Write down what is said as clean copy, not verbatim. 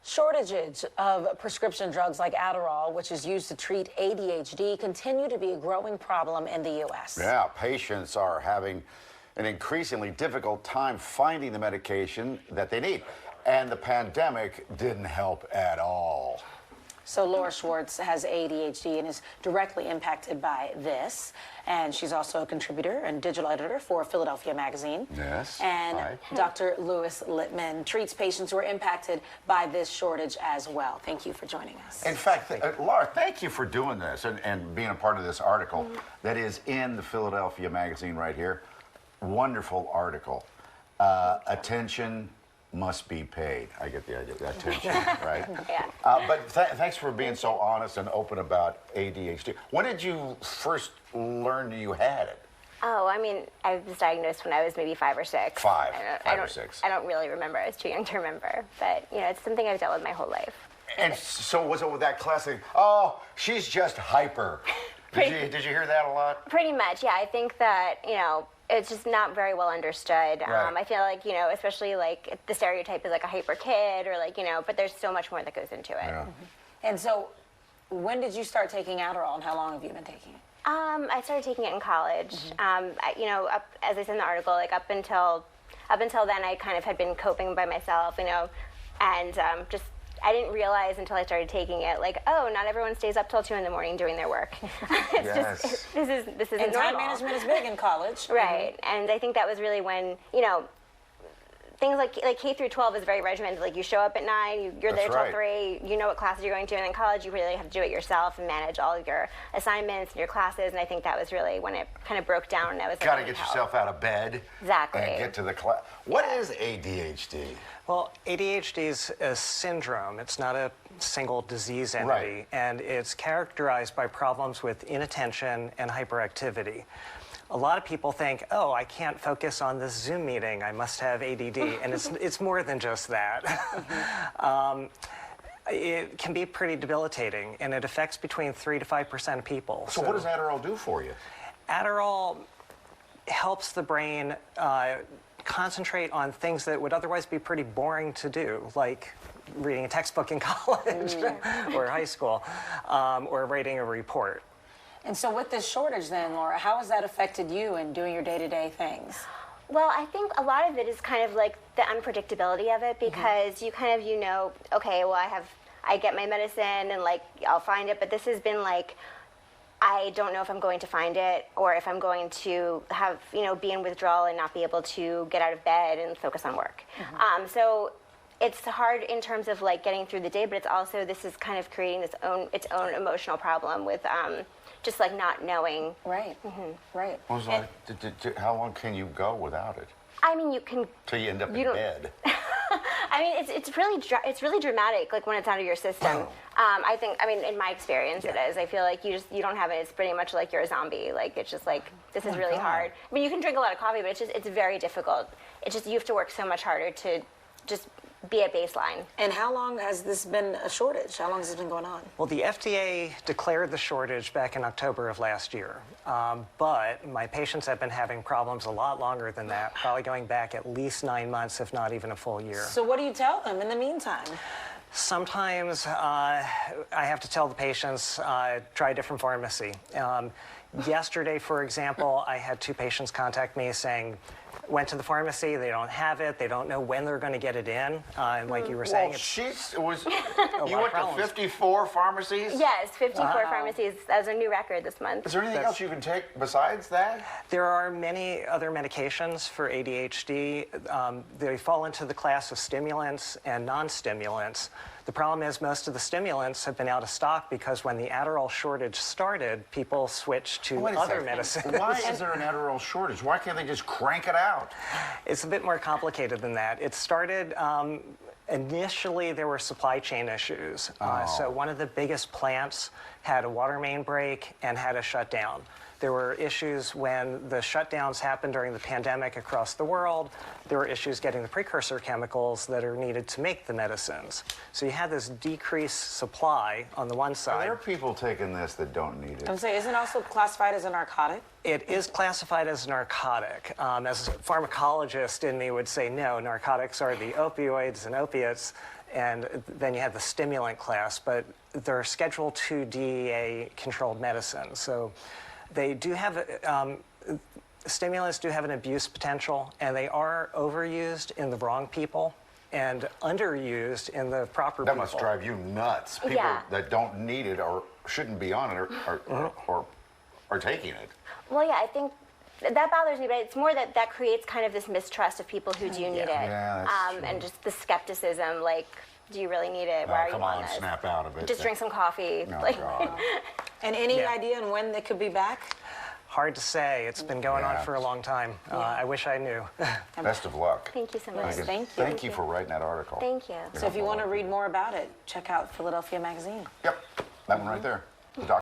Shortages of prescription drugs like Adderall, which is used to treat ADHD, continue to be a growing problem in the U.S. Yeah, patients are having an increasingly difficult time finding the medication that they need. And the pandemic didn't help at all. So Laura Schwartz has ADHD and is directly impacted by this. And she's also a contributor and digital editor for Philadelphia Magazine. Yes. And Hi. Dr. Lewis Littman treats patients who are impacted by this shortage as well. Thank you for joining us. In fact, Laura, thank you for doing this and being a part of this article that is in the Philadelphia Magazine right here. Wonderful article. Attention must be paid. I get the idea. Attention, right? Yeah. But thanks for being so honest and open about ADHD. When did you first learn you had it? Oh, I mean, I was diagnosed when I was maybe 5 or 6. Five or six. I don't really remember. I was too young to remember. But, you know, it's something I've dealt with my whole life. And so was it with that classic, oh, she's just hyper. Did you hear that a lot? Pretty much, yeah. I think that, you know, it's just not very well understood. Right. I feel like, you know, especially like the stereotype is like a hyper kid or like, you know, but there's so much more that goes into it. Yeah. And so when did you start taking Adderall and how long have you been taking it? I started taking it in college. You know, as I said in the article, like up until then, I kind of had been coping by myself, you know, and just I didn't realize until I started taking it, like, oh, not everyone stays up till 2 in the morning doing their work. Yes. This isn't And normal. time management is big in college. Right, and I think that was really when, you know, things like K through 12 is very regimented. Like you show up at 9, you're there till 3, you know what classes you're going to, and in college you really have to do it yourself and manage all of your assignments and your classes. And I think that was really when it kind of broke down. And I was Got to like, get yourself out of bed. Exactly. And get to the class. What is ADHD? Well, ADHD is a syndrome. It's not a single disease entity, Right. and it's characterized by problems with inattention and hyperactivity. A lot of people think, oh, I can't focus on this Zoom meeting, I must have ADD, and it's more than just that. It can be pretty debilitating, and it affects between 3 to 5% of people. So what does Adderall do for you? Adderall helps the brain concentrate on things that would otherwise be pretty boring to do, like reading a textbook in college or high school, or writing a report. And so with this shortage then, Laura, how has that affected you in doing your day-to-day things? Well, I think a lot of it is kind of like the unpredictability of it because you kind of, you know, okay, well, I get my medicine and like I'll find it, but this has been like, I don't know if I'm going to find it or if I'm going to have, you know, be in withdrawal and not be able to get out of bed and focus on work. So it's hard in terms of like getting through the day, but it's also, this is kind of creating its own emotional problem with just like not knowing. Right, right. What was how long can you go without it? I mean, you can. Till you end up in bed. I mean, it's really dramatic, like when it's out of your system. I think, I mean, in my experience, it is. I feel like you don't have it. It's pretty much like you're a zombie. Like it's just like this is really hard. I mean, you can drink a lot of coffee, but it's very difficult. It's just you have to work so much harder to just be at baseline. And how long has this been a shortage? How long has this been going on? Well, the FDA declared the shortage back in October of last year, but my patients have been having problems a lot longer than that, probably going back at least 9 months, if not even a full year. So what do you tell them in the meantime? Sometimes I have to tell the patients, try a different pharmacy. Yesterday, for example, I had 2 patients contact me saying, went to the pharmacy, they don't have it, they don't know when they're going to get it in, and like you were saying, Well, you went to 54 pharmacies? Yes, 54 pharmacies. That was a new record this month. Is there anything else you can take besides that? There are many other medications for ADHD. They fall into the class of stimulants and non-stimulants. The problem is most of the stimulants have been out of stock because when the Adderall shortage started, people switched to other medicines. Why is there an Adderall shortage? Why can't they just crank it out? It's a bit more complicated than that. It started, initially there were supply chain issues. So one of the biggest plants had a water main break and had to shut down. There were issues when the shutdowns happened during the pandemic across the world. There were issues getting the precursor chemicals that are needed to make the medicines. So you had this decreased supply on the one side. There are people taking this that don't need it. I'm saying, isn't it also classified as a narcotic? It is classified as a narcotic. As a pharmacologist in me would say, no, narcotics are the opioids and opiates, and then you have the stimulant class, but they're Schedule II DEA-controlled medicines. So they do have, stimulants do have an abuse potential, and they are overused in the wrong people and underused in the proper That people. must drive you nuts. People Yeah. that don't need it or shouldn't be on it are taking it. Well, yeah, I think that bothers me, but it's more that creates kind of this mistrust of people who do need it. Yeah, that's and just the skepticism, like, do you really need it? Why are you come on on, this? snap out of it. Just drink some coffee. Oh, like, God. And any Yeah. idea on when they could be back? Hard to say. It's been going Yeah. on for a long time. I wish I knew. Best of luck. Thank you so much. Yes, thank you. Thank you for writing that article. Thank you. So if you want to read more about it, check out Philadelphia Magazine. Yep, that one right there. The